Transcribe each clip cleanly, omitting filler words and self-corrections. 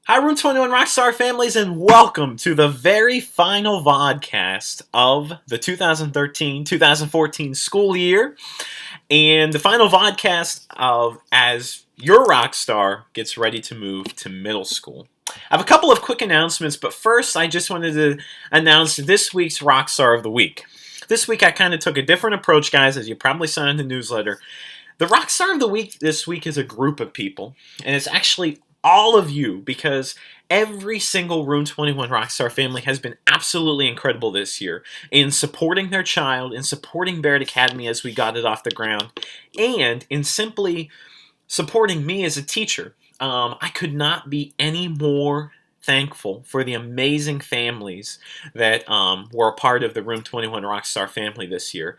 Hi, Room 21 Rockstar families, and welcome to the very final VODCAST of the 2013-2014 school year, and the final VODCAST of as your Rockstar gets ready to move to middle school. I have a couple of quick announcements, but first I just wanted to announce this week's Rockstar of the Week. This week I kind of took a different approach, guys, as you probably saw in the newsletter. The Rockstar of the Week this week is a group of people, and it's actually all of you, because every single Room 21 Rockstar family has been absolutely incredible this year in supporting their child, in supporting Barrett Academy as we got it off the ground, and in simply supporting me as a teacher. I could not be any more thankful for the amazing families that were a part of the Room 21 Rockstar family this year.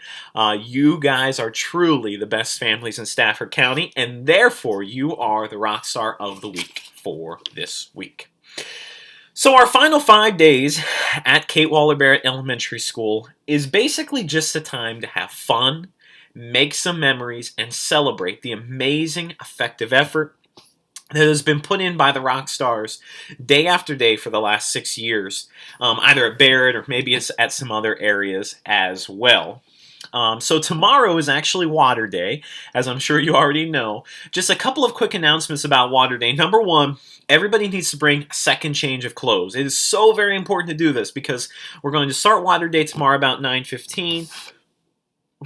You guys are truly the best families in Stafford County, and therefore you are the Rockstar of the Week for this week. So our final 5 days at Kate Waller Barrett Elementary School is basically just a time to have fun, make some memories, and celebrate the amazing, effective effort that has been put in by the Rockstars day after day for the last 6 years, either at Barrett or maybe it's at some other areas as well. So tomorrow is actually Water Day, as I'm sure you already know. Just a couple of quick announcements about Water Day. Number one, everybody needs to bring a second change of clothes. It is so very important to do this because we're going to start Water Day tomorrow about 9:15.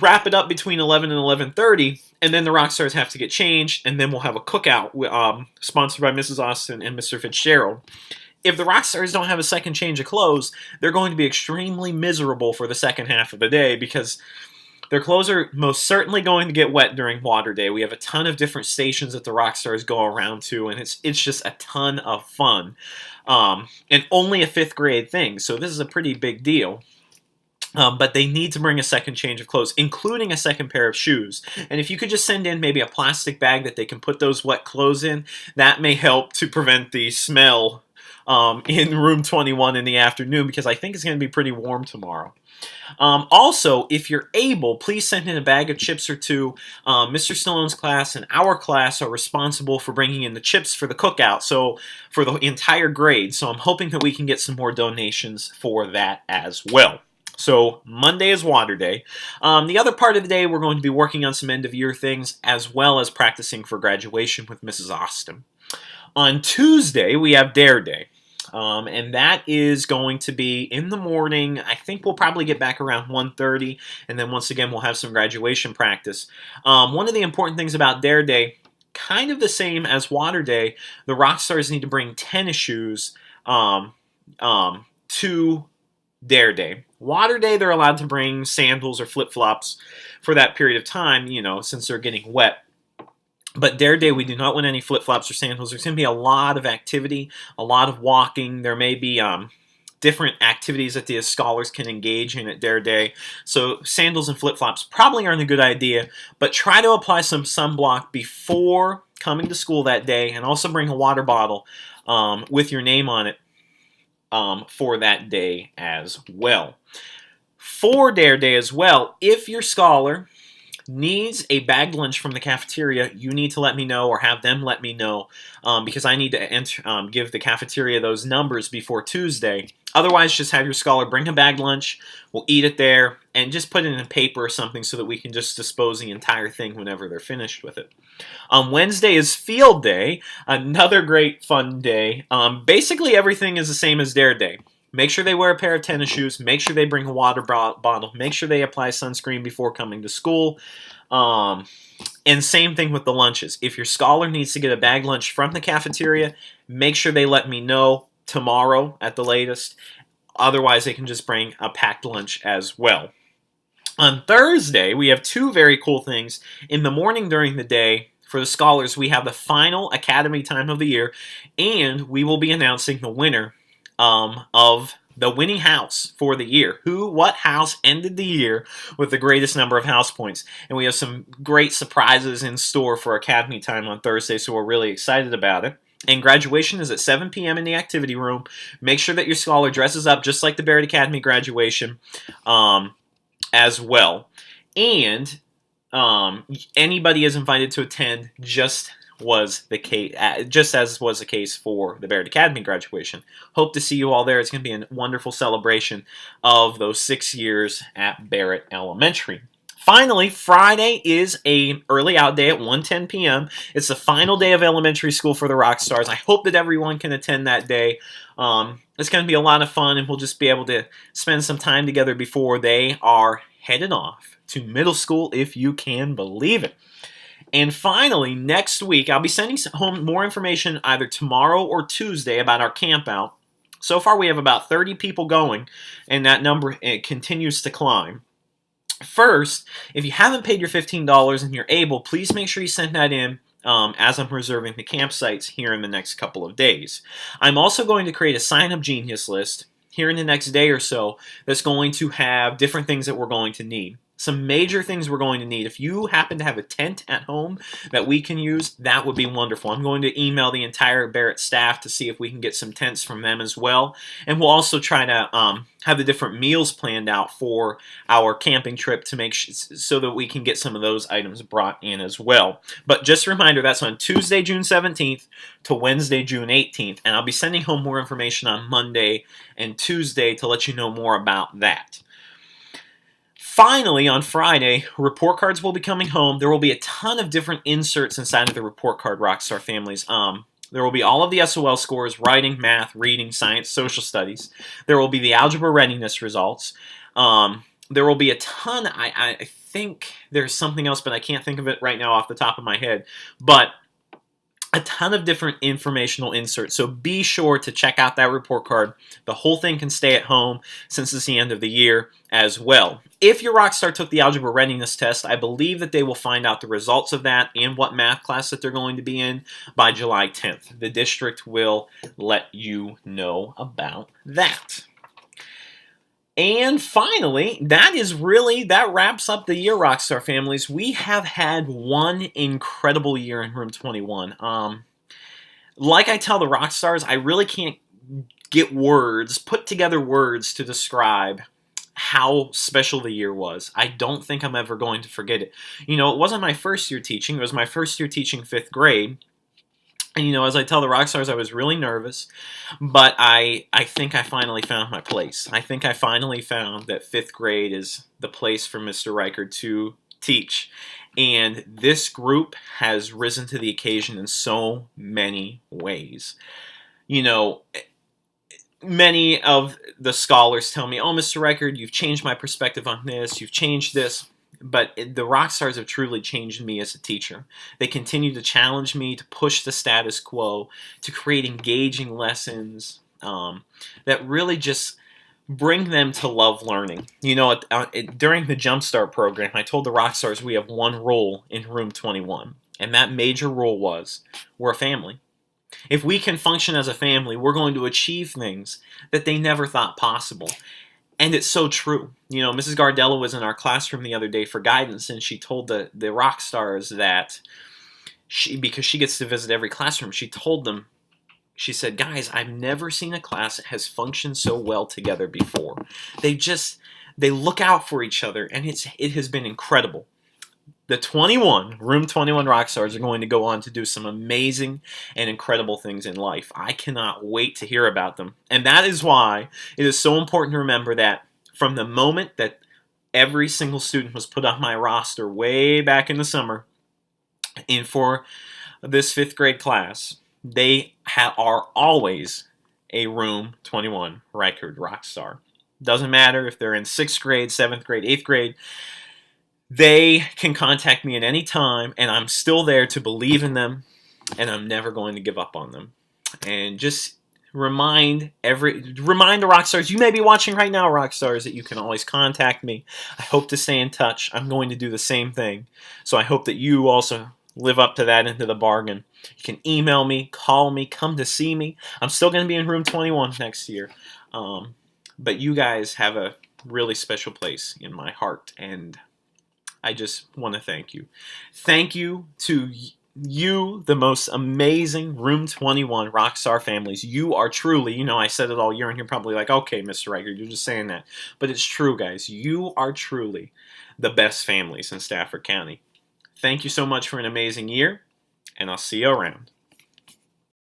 Wrap it up between 11 and 11:30, and then the Rockstars have to get changed, and then we'll have a cookout sponsored by Mrs. Austin and Mr. Fitzgerald. If the Rockstars don't have a second change of clothes, they're going to be extremely miserable for the second half of the day because their clothes are most certainly going to get wet during Water Day. We have a ton of different stations that the Rockstars go around to, and it's just a ton of fun. And only a 5th grade thing, so this is a pretty big deal. But they need to bring a second change of clothes, including a second pair of shoes. And if you could just send in maybe a plastic bag that they can put those wet clothes in, that may help to prevent the smell in Room 21 in the afternoon, because I think it's going to be pretty warm tomorrow. Also, if you're able, please send in a bag of chips or two. Mr. Stallone's class and our class are responsible for bringing in the chips for the cookout, so for the entire grade. So I'm hoping that we can get some more donations for that as well. So Monday is Water Day. The other part of the day, we're going to be working on some end-of-year things as well as practicing for graduation with Mrs. Austin. On Tuesday, we have Dare Day. And that is going to be in the morning. I think we'll probably get back around 1:30, and then once again, we'll have some graduation practice. One of the important things about Dare Day, kind of the same as Water Day, the Rockstars need to bring tennis shoes to Dare Day. Water Day, they're allowed to bring sandals or flip-flops for that period of time, since they're getting wet. But Dare Day, we do not want any flip-flops or sandals. There's going to be a lot of activity, a lot of walking. There may be different activities that the scholars can engage in at Dare Day. So sandals and flip-flops probably aren't a good idea, but try to apply some sunblock before coming to school that day, and also bring a water bottle with your name on it for that day as well. For Dare Day as well, if your scholar needs a bagged lunch from the cafeteria, you need to let me know, or have them let me know, because I need to give the cafeteria those numbers before Tuesday. Otherwise, just have your scholar bring a bagged lunch, we'll eat it there, and just put it in a paper or something so that we can just dispose the entire thing whenever they're finished with it. Wednesday is Field Day, another great fun day. Basically, everything is the same as Dare Day. Make sure they wear a pair of tennis shoes. Make sure they bring a water bottle. Make sure they apply sunscreen before coming to school. And same thing with the lunches. If your scholar needs to get a bag lunch from the cafeteria, make sure they let me know tomorrow at the latest. Otherwise, they can just bring a packed lunch as well. On Thursday, we have 2 very cool things. In the morning during the day, for the scholars, we have the final academy time of the year, and we will be announcing the winner of the winning house for the year. What house ended the year with the greatest number of house points? And we have some great surprises in store for Academy time on Thursday, so we're really excited about it. And graduation is at 7 p.m. in the activity room. Make sure that your scholar dresses up just like the Barrett Academy graduation as well. And anybody is invited to attend, just was the case, just as was the case for the Barrett Academy graduation. Hope to see you all there. It's going to be a wonderful celebration of those 6 years at Barrett Elementary. Finally, Friday is an early out day at 1:10 p.m. It's the final day of elementary school for the Rockstars. I hope that everyone can attend that day. It's going to be a lot of fun, and we'll just be able to spend some time together before they are headed off to middle school, if you can believe it. And finally, next week, I'll be sending home more information either tomorrow or Tuesday about our camp out. So far, we have about 30 people going, and that number continues to climb. First, if you haven't paid your $15 and you're able, please make sure you send that in as I'm reserving the campsites here in the next couple of days. I'm also going to create a sign-up genius list here in the next day or so that's going to have different things that we're going to need. Some major things we're going to need. If you happen to have a tent at home that we can use, that would be wonderful. I'm going to email the entire Barrett staff to see if we can get some tents from them as well. And we'll also try to have the different meals planned out for our camping trip to make so that we can get some of those items brought in as well. But just a reminder, that's on Tuesday, June 17th to Wednesday, June 18th. And I'll be sending home more information on Monday and Tuesday to let you know more about that. Finally, on Friday, report cards will be coming home. There will be a ton of different inserts inside of the report card, Rockstar families. There will be all of the SOL scores, writing, math, reading, science, social studies. There will be the algebra readiness results. There will be a ton. I think there's something else, but I can't think of it right now off the top of my head. But a ton of different informational inserts, so be sure to check out that report card. The whole thing can stay at home since it's the end of the year as well. If your Rockstar took the Algebra Readiness Test, I believe that they will find out the results of that and what math class that they're going to be in by July 10th. The district will let you know about that. And finally, that wraps up the year, Rockstar families. We have had one incredible year in Room 21. Like I tell the Rockstars, I really can't put together words to describe how special the year was. I don't think I'm ever going to forget it. You know, it wasn't my first year teaching. It was my first year teaching 5th grade. And, you know, as I tell the Rockstars, I was really nervous, but I think I finally found my place. I think I finally found that 5th grade is the place for Mr. Reichert to teach. And this group has risen to the occasion in so many ways. You know, many of the scholars tell me, oh, Mr. Reichert, you've changed my perspective on this, you've changed this. But the Rockstars have truly changed me as a teacher. They continue to challenge me, to push the status quo, to create engaging lessons that really just bring them to love learning. You know, during the Jumpstart program, I told the Rockstars we have one rule in Room 21, and that major rule was we're a family. If we can function as a family, we're going to achieve things that they never thought possible. And it's so true. You know, Mrs. Gardella was in our classroom the other day for guidance, and she told the Rockstars that because she gets to visit every classroom, she told them, she said, guys, I've never seen a class that has functioned so well together before. They look out for each other, and it has been incredible. The Room 21 Rockstars are going to go on to do some amazing and incredible things in life. I cannot wait to hear about them. And that is why it is so important to remember that from the moment that every single student was put on my roster way back in the summer, and for this 5th grade class, they are always a Room 21 Reichert Rockstar. Doesn't matter if they're in 6th grade, 7th grade, 8th grade. They can contact me at any time, and I'm still there to believe in them, and I'm never going to give up on them. And just remind the Rockstars, you may be watching right now, Rockstars, that you can always contact me. I hope to stay in touch. I'm going to do the same thing. So I hope that you also live up to that into the bargain. You can email me, call me, come to see me. I'm still going to be in Room 21 next year. But you guys have a really special place in my heart, and I just want to thank you. Thank you to you, the most amazing Room 21 Rockstar families. You are truly, you know, I said it all year, and you're probably like, okay, Mr. Reichert, you're just saying that. But it's true, guys. You are truly the best families in Stafford County. Thank you so much for an amazing year, and I'll see you around.